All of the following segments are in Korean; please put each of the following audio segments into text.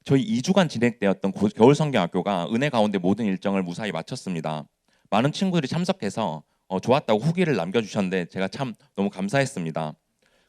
저희 2주간 진행되었던 겨울 성경학교가 은혜 가운데 모든 일정을 무사히 마쳤습니다. 많은 친구들이 참석해서 좋았다고 후기를 남겨주셨는데 제가 참 너무 감사했습니다.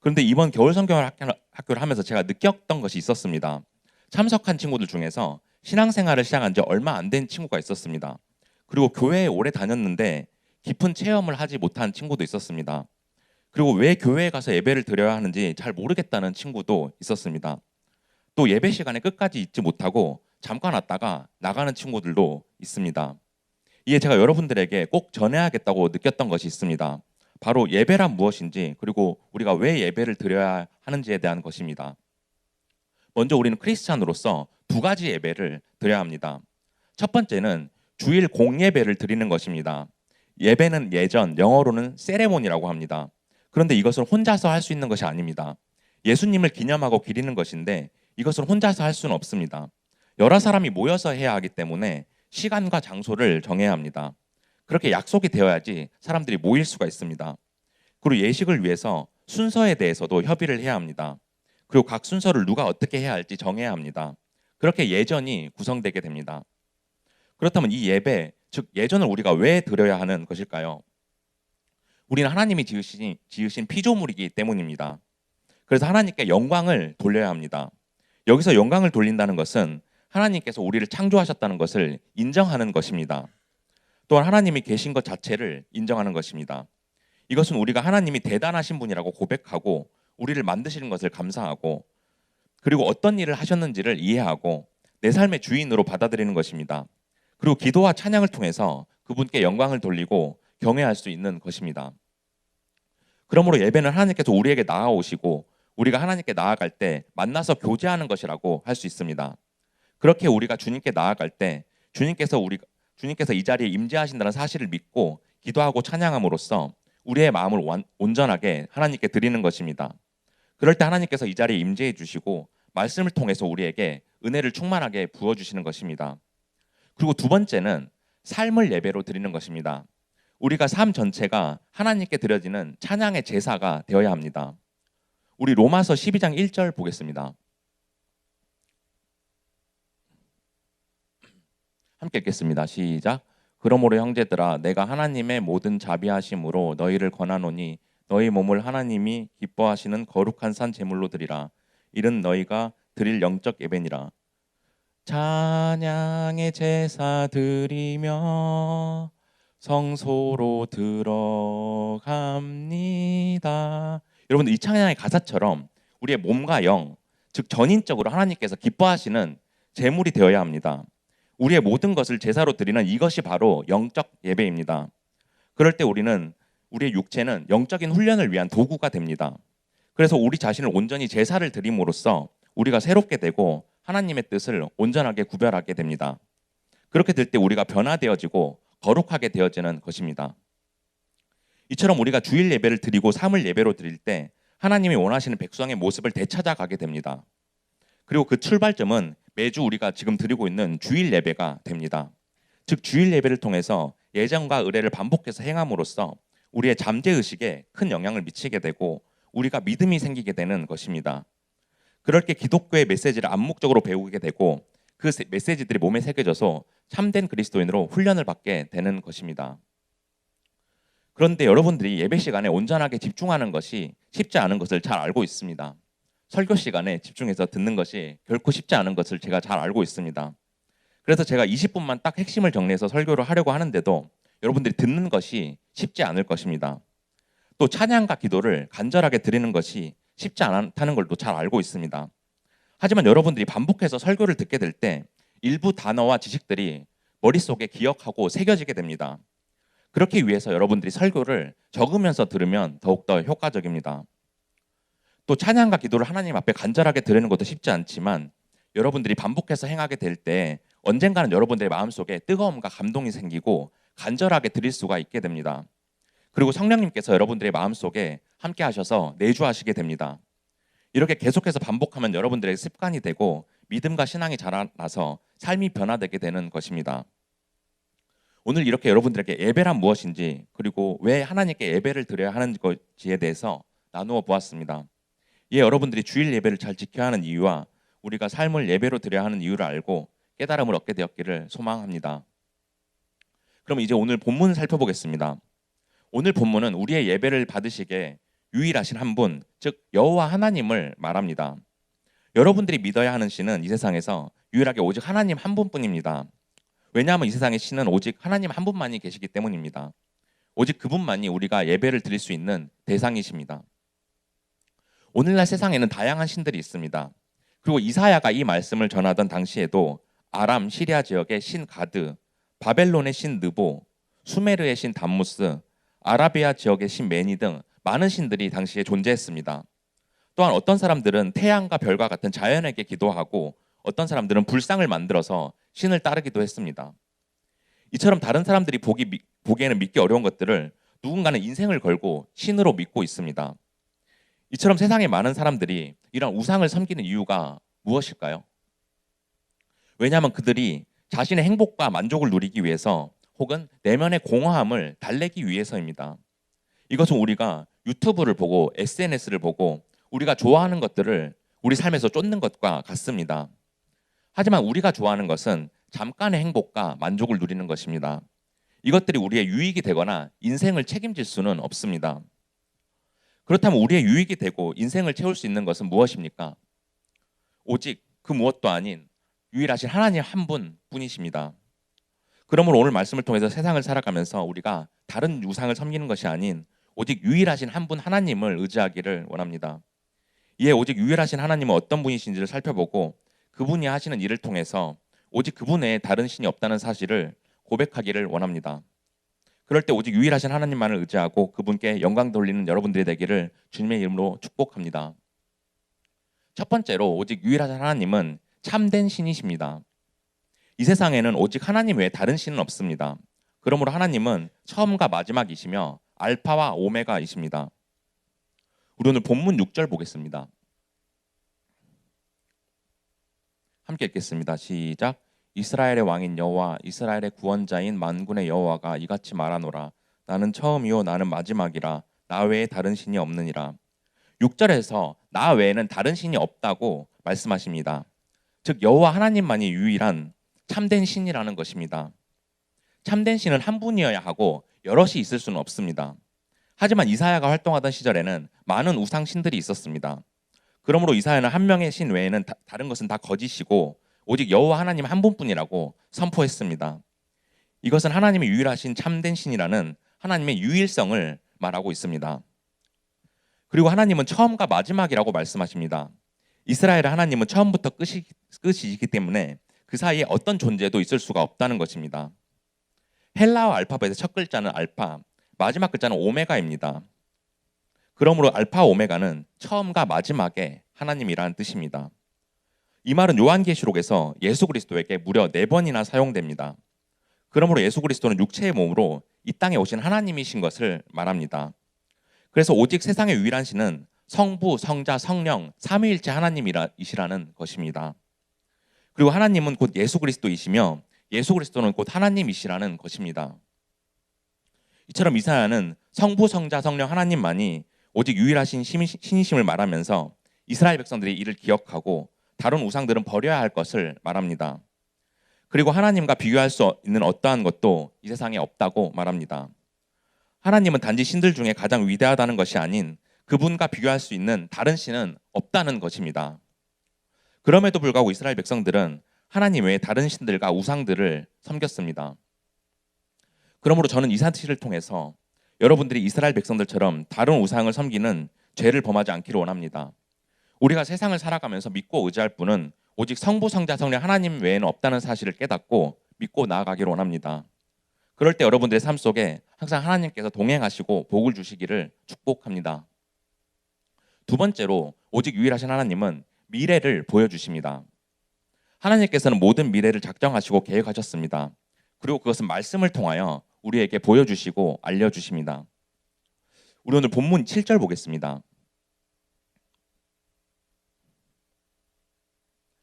그런데 이번 겨울 성경학교를 하면서 제가 느꼈던 것이 있었습니다. 참석한 친구들 중에서 신앙생활을 시작한 지 얼마 안 된 친구가 있었습니다. 그리고 교회에 오래 다녔는데 깊은 체험을 하지 못한 친구도 있었습니다. 그리고 왜 교회에 가서 예배를 드려야 하는지 잘 모르겠다는 친구도 있었습니다. 또 예배 시간에 끝까지 있지 못하고 잠깐 왔다가 나가는 친구들도 있습니다. 이에 제가 여러분들에게 꼭 전해야겠다고 느꼈던 것이 있습니다. 바로 예배란 무엇인지, 그리고 우리가 왜 예배를 드려야 하는지에 대한 것입니다. 먼저 우리는 크리스찬으로서 두 가지 예배를 드려야 합니다. 첫 번째는 주일 공예배를 드리는 것입니다. 예배는 예전, 영어로는 세레모니라고 합니다. 그런데 이것은 혼자서 할 수 있는 것이 아닙니다. 예수님을 기념하고 기리는 것인데 이것을 혼자서 할 수는 없습니다. 여러 사람이 모여서 해야 하기 때문에 시간과 장소를 정해야 합니다. 그렇게 약속이 되어야지 사람들이 모일 수가 있습니다. 그리고 예식을 위해서 순서에 대해서도 협의를 해야 합니다. 그리고 각 순서를 누가 어떻게 해야 할지 정해야 합니다. 그렇게 예전이 구성되게 됩니다. 그렇다면 이 예배, 즉 예전을 우리가 왜 드려야 하는 것일까요? 우리는 하나님이 지으신 피조물이기 때문입니다. 그래서 하나님께 영광을 돌려야 합니다. 여기서 영광을 돌린다는 것은 하나님께서 우리를 창조하셨다는 것을 인정하는 것입니다. 또한 하나님이 계신 것 자체를 인정하는 것입니다. 이것은 우리가 하나님이 대단하신 분이라고 고백하고 우리를 만드시는 것을 감사하고 그리고 어떤 일을 하셨는지를 이해하고 내 삶의 주인으로 받아들이는 것입니다. 그리고 기도와 찬양을 통해서 그분께 영광을 돌리고 경외할 수 있는 것입니다. 그러므로 예배는 하나님께서 우리에게 나아오시고 우리가 하나님께 나아갈 때 만나서 교제하는 것이라고 할 수 있습니다. 그렇게 우리가 주님께 나아갈 때 주님께서 이 자리에 임재하신다는 사실을 믿고 기도하고 찬양함으로써 우리의 마음을 온전하게 하나님께 드리는 것입니다. 그럴 때 하나님께서 이 자리에 임재해 주시고 말씀을 통해서 우리에게 은혜를 충만하게 부어주시는 것입니다. 그리고 두 번째는 삶을 예배로 드리는 것입니다. 우리가 삶 전체가 하나님께 드려지는 찬양의 제사가 되어야 합니다. 우리 로마서 12장 1절 보겠습니다. 함께 읽겠습니다. 시작. 그러므로 형제들아 내가 하나님의 모든 자비하심으로 너희를 권하노니 너희 몸을 하나님이 기뻐하시는 거룩한 산 제물로 드리라. 이는 너희가 드릴 영적 예배니라. 찬양의 제사 드리며 성소로 들어갑니다. 여러분 이 찬양의 가사처럼 우리의 몸과 영, 즉 전인적으로 하나님께서 기뻐하시는 제물이 되어야 합니다. 우리의 모든 것을 제사로 드리는 이것이 바로 영적 예배입니다. 그럴 때 우리의 육체는 영적인 훈련을 위한 도구가 됩니다. 그래서 우리 자신을 온전히 제사를 드림으로써 우리가 새롭게 되고 하나님의 뜻을 온전하게 구별하게 됩니다. 그렇게 될 때 우리가 변화되어지고 거룩하게 되어지는 것입니다. 이처럼 우리가 주일 예배를 드리고 삼을 예배로 드릴 때 하나님이 원하시는 백성의 모습을 되찾아가게 됩니다. 그리고 그 출발점은 매주 우리가 지금 드리고 있는 주일 예배가 됩니다. 즉 주일 예배를 통해서 예전과 의례를 반복해서 행함으로써 우리의 잠재의식에 큰 영향을 미치게 되고 우리가 믿음이 생기게 되는 것입니다. 그럴 때 기독교의 메시지를 암묵적으로 배우게 되고 그 메시지들이 몸에 새겨져서 참된 그리스도인으로 훈련을 받게 되는 것입니다. 그런데 여러분들이 예배 시간에 온전하게 집중하는 것이 쉽지 않은 것을 잘 알고 있습니다. 설교 시간에 집중해서 듣는 것이 결코 쉽지 않은 것을 제가 잘 알고 있습니다. 그래서 제가 20분만 딱 핵심을 정리해서 설교를 하려고 하는데도 여러분들이 듣는 것이 쉽지 않을 것입니다. 또 찬양과 기도를 간절하게 드리는 것이 쉽지 않다는 걸 또 잘 알고 있습니다. 하지만 여러분들이 반복해서 설교를 듣게 될 때 일부 단어와 지식들이 머릿속에 기억하고 새겨지게 됩니다. 그렇기 위해서 여러분들이 설교를 적으면서 들으면 더욱더 효과적입니다. 또 찬양과 기도를 하나님 앞에 간절하게 드리는 것도 쉽지 않지만 여러분들이 반복해서 행하게 될 때 언젠가는 여러분들의 마음속에 뜨거움과 감동이 생기고 간절하게 드릴 수가 있게 됩니다. 그리고 성령님께서 여러분들의 마음속에 함께 하셔서 내주하시게 됩니다. 이렇게 계속해서 반복하면 여러분들의 습관이 되고 믿음과 신앙이 자라나서 삶이 변화되게 되는 것입니다. 오늘 이렇게 여러분들에게 예배란 무엇인지 그리고 왜 하나님께 예배를 드려야 하는 것에 대해서 나누어 보았습니다. 여러분들이 주일 예배를 잘 지켜야 하는 이유와 우리가 삶을 예배로 드려야 하는 이유를 알고 깨달음을 얻게 되었기를 소망합니다. 그럼 이제 오늘 본문 살펴보겠습니다. 오늘 본문은 우리의 예배를 받으시기에 유일하신 한 분, 즉 여호와 하나님을 말합니다. 여러분들이 믿어야 하는 신은 이 세상에서 유일하게 오직 하나님 한 분뿐입니다. 왜냐하면 이 세상의 신은 오직 하나님 한 분만이 계시기 때문입니다. 오직 그분만이 우리가 예배를 드릴 수 있는 대상이십니다. 오늘날 세상에는 다양한 신들이 있습니다. 그리고 이사야가 이 말씀을 전하던 당시에도 아람, 시리아 지역의 신 가드, 바벨론의 신 느보, 수메르의 신 담무스, 아라비아 지역의 신 메니 등 많은 신들이 당시에 존재했습니다. 또한 어떤 사람들은 태양과 별과 같은 자연에게 기도하고 어떤 사람들은 불상을 만들어서 신을 따르기도 했습니다. 이처럼 다른 사람들이 보기에는 믿기 어려운 것들을 누군가는 인생을 걸고 신으로 믿고 있습니다. 이처럼 세상에 많은 사람들이 이런 우상을 섬기는 이유가 무엇일까요? 왜냐하면 그들이 자신의 행복과 만족을 누리기 위해서 혹은 내면의 공허함을 달래기 위해서입니다. 이것은 우리가 유튜브를 보고 SNS를 보고 우리가 좋아하는 것들을 우리 삶에서 쫓는 것과 같습니다. 하지만 우리가 좋아하는 것은 잠깐의 행복과 만족을 누리는 것입니다. 이것들이 우리의 유익이 되거나 인생을 책임질 수는 없습니다. 그렇다면 우리의 유익이 되고 인생을 채울 수 있는 것은 무엇입니까? 오직 그 무엇도 아닌 유일하신 하나님 한 분뿐이십니다. 그러므로 오늘 말씀을 통해서 세상을 살아가면서 우리가 다른 우상을 섬기는 것이 아닌 오직 유일하신 한 분 하나님을 의지하기를 원합니다. 이에 오직 유일하신 하나님은 어떤 분이신지를 살펴보고 그분이 하시는 일을 통해서 오직 그분 외에 다른 신이 없다는 사실을 고백하기를 원합니다. 그럴 때 오직 유일하신 하나님만을 의지하고 그분께 영광 돌리는 여러분들이 되기를 주님의 이름으로 축복합니다. 첫 번째로 오직 유일하신 하나님은 참된 신이십니다. 이 세상에는 오직 하나님 외에 다른 신은 없습니다. 그러므로 하나님은 처음과 마지막이시며 알파와 오메가이십니다. 우리 오늘 본문 6절 보겠습니다. 함께 읽겠습니다. 시작. 이스라엘의 왕인 여호와 이스라엘의 구원자인 만군의 여호와가 이같이 말하노라. 나는 처음이요 나는 마지막이라. 나 외에 다른 신이 없느니라. 6절에서 나 외에는 다른 신이 없다고 말씀하십니다. 즉 여호와 하나님만이 유일한 참된 신이라는 것입니다. 참된 신은 한 분이어야 하고 여럿이 있을 수는 없습니다. 하지만 이사야가 활동하던 시절에는 많은 우상 신들이 있었습니다. 그러므로 이사야는 한 명의 신 외에는 다른 것은 다 거짓이고 오직 여호와 하나님 한 분뿐이라고 선포했습니다. 이것은 하나님의 유일하신 참된 신이라는 하나님의 유일성을 말하고 있습니다. 그리고 하나님은 처음과 마지막이라고 말씀하십니다. 이스라엘의 하나님은 처음부터 끝이기 때문에 그 사이에 어떤 존재도 있을 수가 없다는 것입니다. 헬라어 알파벳의 첫 글자는 알파, 마지막 글자는 오메가입니다. 그러므로 알파 오메가는 처음과 마지막의 하나님이라는 뜻입니다. 이 말은 요한계시록에서 예수 그리스도에게 무려 4번이나 사용됩니다. 그러므로 예수 그리스도는 육체의 몸으로 이 땅에 오신 하나님이신 것을 말합니다. 그래서 오직 세상의 유일한 신은 성부, 성자, 성령, 삼위일체 하나님이시라는 것입니다. 그리고 하나님은 곧 예수 그리스도이시며 예수 그리스도는 곧 하나님이시라는 것입니다. 이처럼 이사야는 성부, 성자, 성령 하나님만이 오직 유일하신 신이심을 말하면서 이스라엘 백성들이 이를 기억하고 다른 우상들은 버려야 할 것을 말합니다. 그리고 하나님과 비교할 수 있는 어떠한 것도 이 세상에 없다고 말합니다. 하나님은 단지 신들 중에 가장 위대하다는 것이 아닌 그분과 비교할 수 있는 다른 신은 없다는 것입니다. 그럼에도 불구하고 이스라엘 백성들은 하나님 외에 다른 신들과 우상들을 섬겼습니다. 그러므로 저는 이 사실을 통해서 여러분들이 이스라엘 백성들처럼 다른 우상을 섬기는 죄를 범하지 않기를 원합니다. 우리가 세상을 살아가면서 믿고 의지할 분은 오직 성부, 성자, 성령 하나님 외에는 없다는 사실을 깨닫고 믿고 나아가기를 원합니다. 그럴 때 여러분들의 삶 속에 항상 하나님께서 동행하시고 복을 주시기를 축복합니다. 두 번째로 오직 유일하신 하나님은 미래를 보여주십니다. 하나님께서는 모든 미래를 작정하시고 계획하셨습니다. 그리고 그것은 말씀을 통하여 우리에게 보여주시고 알려주십니다. 우리 오늘 본문 7절 보겠습니다.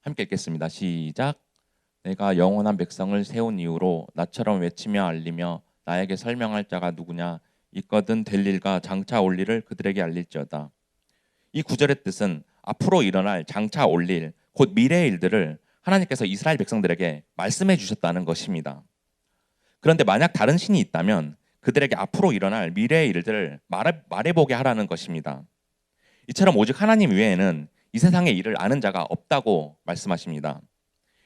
함께 읽겠습니다. 시작. 내가 영원한 백성을 세운 이후로 나처럼 외치며 알리며 나에게 설명할 자가 누구냐. 있거든 될 일과 장차 올 일을 그들에게 알릴지어다. 이 구절의 뜻은 앞으로 일어날 장차 올 일, 곧 미래의 일들을 하나님께서 이스라엘 백성들에게 말씀해 주셨다는 것입니다. 그런데 만약 다른 신이 있다면 그들에게 앞으로 일어날 미래의 일들을 말해보게 하라는 것입니다. 이처럼 오직 하나님 외에는 이 세상의 일을 아는 자가 없다고 말씀하십니다.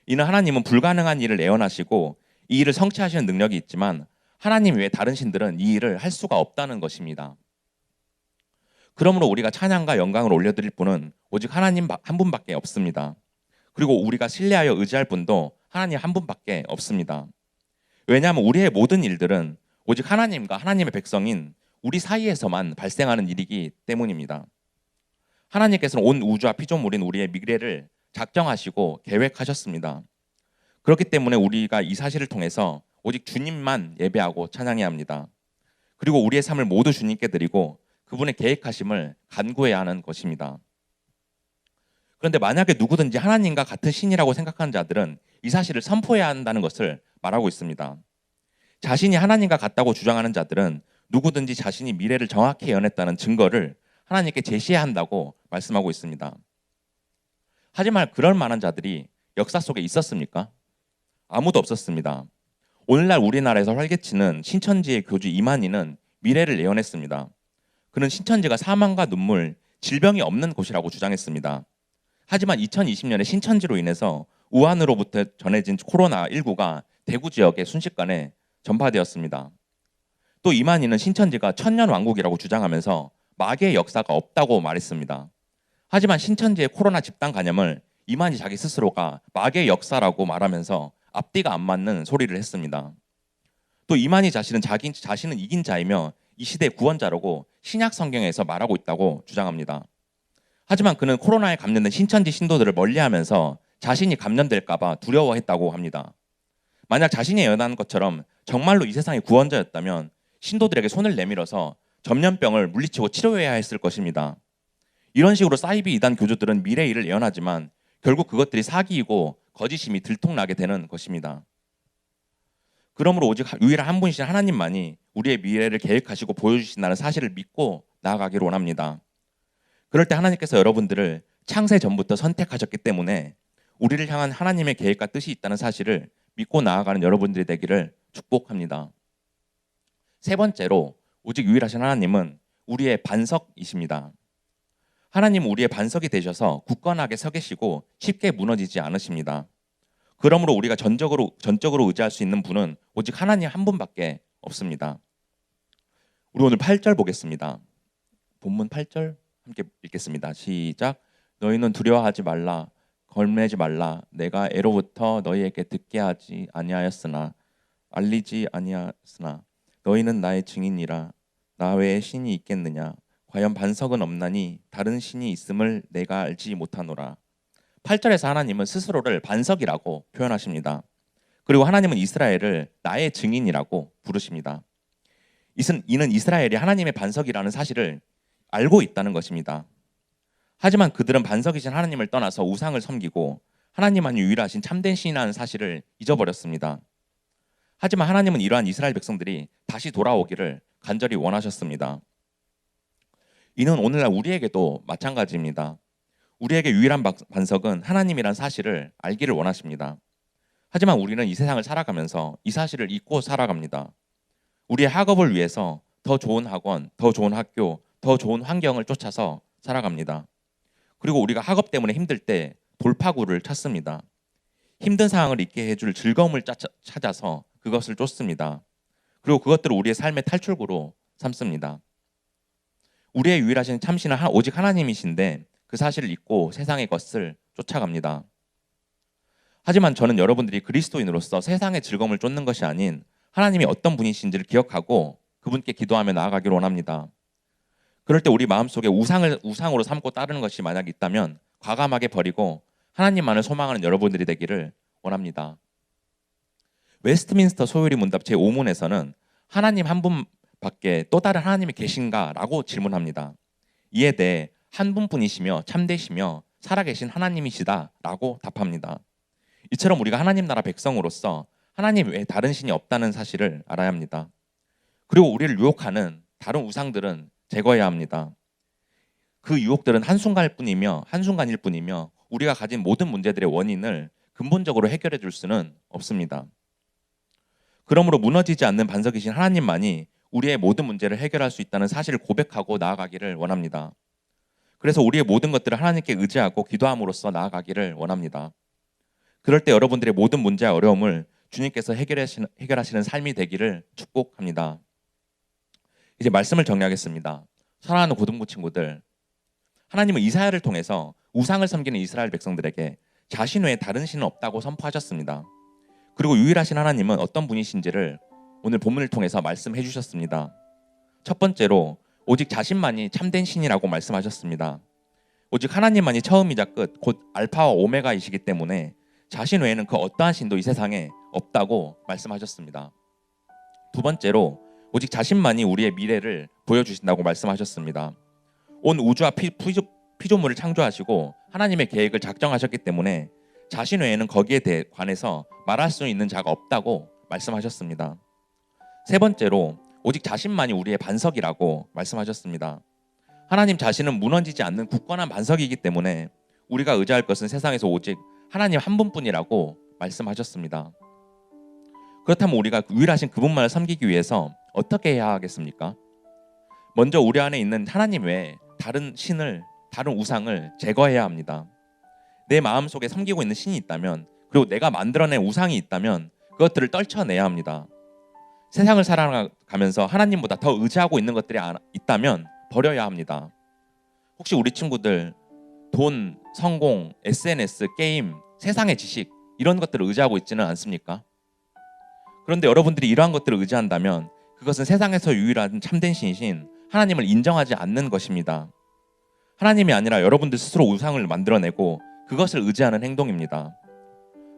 이는 하나님은 불가능한 일을 예언하시고 이 일을 성취하시는 능력이 있지만 하나님 외에 다른 신들은 이 일을 할 수가 없다는 것입니다. 그러므로 우리가 찬양과 영광을 올려드릴 분은 오직 하나님 한 분밖에 없습니다. 그리고 우리가 신뢰하여 의지할 분도 하나님 한 분밖에 없습니다. 왜냐하면 우리의 모든 일들은 오직 하나님과 하나님의 백성인 우리 사이에서만 발생하는 일이기 때문입니다. 하나님께서는 온 우주와 피조물인 우리의 미래를 작정하시고 계획하셨습니다. 그렇기 때문에 우리가 이 사실을 통해서 오직 주님만 예배하고 찬양해야 합니다. 그리고 우리의 삶을 모두 주님께 드리고 그분의 계획하심을 간구해야 하는 것입니다. 그런데 만약에 누구든지 하나님과 같은 신이라고 생각하는 자들은 이 사실을 선포해야 한다는 것을 말하고 있습니다. 자신이 하나님과 같다고 주장하는 자들은 누구든지 자신이 미래를 정확히 예언했다는 증거를 하나님께 제시해야 한다고 말씀하고 있습니다. 하지만 그럴 만한 자들이 역사 속에 있었습니까? 아무도 없었습니다. 오늘날 우리나라에서 활개치는 신천지의 교주 이만희는 미래를 예언했습니다. 그는 신천지가 사망과 눈물, 질병이 없는 곳이라고 주장했습니다. 하지만 2020년에 신천지로 인해서 우한으로부터 전해진 코로나19가 대구 지역에 순식간에 전파되었습니다. 또 이만희는 신천지가 천년왕국이라고 주장하면서 마귀의 역사가 없다고 말했습니다. 하지만 신천지의 코로나 집단 감염을 이만희 자기 스스로가 마귀의 역사라고 말하면서 앞뒤가 안 맞는 소리를 했습니다. 또 이만희 자신은 이긴 자이며 이 시대의 구원자라고 신약 성경에서 말하고 있다고 주장합니다. 하지만 그는 코로나에 감염된 신천지 신도들을 멀리하면서 자신이 감염될까 봐 두려워했다고 합니다. 만약 자신이 예언한 것처럼 정말로 이 세상의 구원자였다면 신도들에게 손을 내밀어서 전염병을 물리치고 치료해야 했을 것입니다. 이런 식으로 사이비 이단 교주들은 미래의 일을 예언하지만 결국 그것들이 사기이고 거짓임이 들통나게 되는 것입니다. 그러므로 오직 유일한 한 분이신 하나님만이 우리의 미래를 계획하시고 보여주신다는 사실을 믿고 나아가기를 원합니다. 그럴 때 하나님께서 여러분들을 창세 전부터 선택하셨기 때문에 우리를 향한 하나님의 계획과 뜻이 있다는 사실을 믿고 나아가는 여러분들이 되기를 축복합니다. 세 번째로 오직 유일하신 하나님은 우리의 반석이십니다. 하나님은 우리의 반석이 되셔서 굳건하게 서 계시고 쉽게 무너지지 않으십니다. 그러므로 우리가 전적으로 의지할 수 있는 분은 오직 하나님 한 분밖에 없습니다. 우리 오늘 8절 보겠습니다. 본문 8절 함께 읽겠습니다. 시작. 너희는 두려워하지 말라. 걸매지 말라. 내가 애로부터 너희에게 듣게 하지 아니하였으나 알리지 아니하였으나 너희는 나의 증인이라. 나 외에 신이 있겠느냐. 과연 반석은 없나니 다른 신이 있음을 내가 알지 못하노라. 8절에서 하나님은 스스로를 반석이라고 표현하십니다. 그리고 하나님은 이스라엘을 나의 증인이라고 부르십니다. 이는 이스라엘이 하나님의 반석이라는 사실을 알고 있다는 것입니다. 하지만 그들은 반석이신 하나님을 떠나서 우상을 섬기고 하나님만이 유일하신 참된 신이라는 사실을 잊어버렸습니다. 하지만 하나님은 이러한 이스라엘 백성들이 다시 돌아오기를 간절히 원하셨습니다. 이는 오늘날 우리에게도 마찬가지입니다. 우리에게 유일한 반석은 하나님이란 사실을 알기를 원하십니다. 하지만 우리는 이 세상을 살아가면서 이 사실을 잊고 살아갑니다. 우리의 학업을 위해서 더 좋은 학원, 더 좋은 학교, 더 좋은 환경을 쫓아서 살아갑니다. 그리고 우리가 학업 때문에 힘들 때 돌파구를 찾습니다. 힘든 상황을 잊게 해줄 즐거움을 찾아서 그것을 쫓습니다. 그리고 그것들을 우리의 삶의 탈출구로 삼습니다. 우리의 유일하신 참신은 오직 하나님이신데 그 사실을 잊고 세상의 것을 쫓아갑니다. 하지만 저는 여러분들이 그리스도인으로서 세상의 즐거움을 쫓는 것이 아닌 하나님이 어떤 분이신지를 기억하고 그분께 기도하며 나아가기를 원합니다. 그럴 때 우리 마음속에 우상으로 삼고 따르는 것이 만약 있다면 과감하게 버리고 하나님만을 소망하는 여러분들이 되기를 원합니다. 웨스트민스터 소요리 문답 제5문에서는 하나님 한 분밖에 또 다른 하나님이 계신가? 라고 질문합니다. 이에 대해 한 분뿐이시며 참되시며 살아계신 하나님이시다 라고 답합니다. 이처럼 우리가 하나님 나라 백성으로서 하나님 외에 다른 신이 없다는 사실을 알아야 합니다. 그리고 우리를 유혹하는 다른 우상들은 제거해야 합니다. 그 유혹들은 한순간일 뿐이며 우리가 가진 모든 문제들의 원인을 근본적으로 해결해 줄 수는 없습니다. 그러므로 무너지지 않는 반석이신 하나님만이 우리의 모든 문제를 해결할 수 있다는 사실을 고백하고 나아가기를 원합니다. 그래서 우리의 모든 것들을 하나님께 의지하고 기도함으로써 나아가기를 원합니다. 그럴 때 여러분들의 모든 문제와 어려움을 주님께서 해결하시는 삶이 되기를 축복합니다. 이제 말씀을 정리하겠습니다. 사랑하는 고등부 친구들, 하나님은 이사야를 통해서 우상을 섬기는 이스라엘 백성들에게 자신 외에 다른 신은 없다고 선포하셨습니다. 그리고 유일하신 하나님은 어떤 분이신지를 오늘 본문을 통해서 말씀해 주셨습니다. 첫 번째로 오직 자신만이 참된 신이라고 말씀하셨습니다. 오직 하나님만이 처음이자 끝, 곧 알파와 오메가이시기 때문에 자신 외에는 그 어떠한 신도 이 세상에 없다고 말씀하셨습니다. 두 번째로 오직 자신만이 우리의 미래를 보여주신다고 말씀하셨습니다. 온 우주와 피조물을 창조하시고 하나님의 계획을 작정하셨기 때문에 자신 외에는 거기에 관해서 말할 수 있는 자가 없다고 말씀하셨습니다. 세 번째로 오직 자신만이 우리의 반석이라고 말씀하셨습니다. 하나님 자신은 무너지지 않는 굳건한 반석이기 때문에 우리가 의지할 것은 세상에서 오직 하나님 한 분뿐이라고 말씀하셨습니다. 그렇다면 우리가 유일하신 그분만을 섬기기 위해서 어떻게 해야 하겠습니까? 먼저 우리 안에 있는 하나님 외에 다른 신을, 다른 우상을 제거해야 합니다. 내 마음속에 섬기고 있는 신이 있다면, 그리고 내가 만들어낸 우상이 있다면 그것들을 떨쳐내야 합니다. 세상을 살아가면서 하나님보다 더 의지하고 있는 것들이 있다면 버려야 합니다. 혹시 우리 친구들 돈, 성공, SNS, 게임, 세상의 지식 이런 것들을 의지하고 있지는 않습니까? 그런데 여러분들이 이러한 것들을 의지한다면 그것은 세상에서 유일한 참된 신이신 하나님을 인정하지 않는 것입니다. 하나님이 아니라 여러분들 스스로 우상을 만들어내고 그것을 의지하는 행동입니다.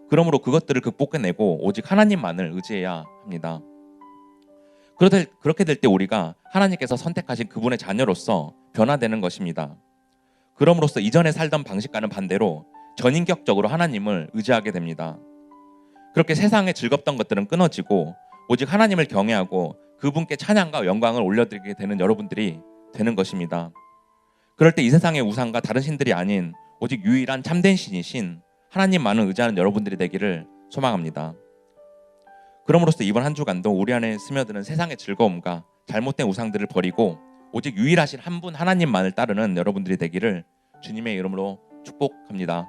그러므로 그것들을 극복해내고 오직 하나님만을 의지해야 합니다. 그렇게 될 때 우리가 하나님께서 선택하신 그분의 자녀로서 변화되는 것입니다. 그럼으로써 이전에 살던 방식과는 반대로 전인격적으로 하나님을 의지하게 됩니다. 그렇게 세상에 즐겁던 것들은 끊어지고 오직 하나님을 경외하고 그분께 찬양과 영광을 올려드리게 되는 여러분들이 되는 것입니다. 그럴 때 이 세상의 우상과 다른 신들이 아닌 오직 유일한 참된 신이신 하나님만을 의지하는 여러분들이 되기를 소망합니다. 그럼으로써 이번 한 주간도 우리 안에 스며드는 세상의 즐거움과 잘못된 우상들을 버리고 오직 유일하신 한 분 하나님만을 따르는 여러분들이 되기를 주님의 이름으로 축복합니다.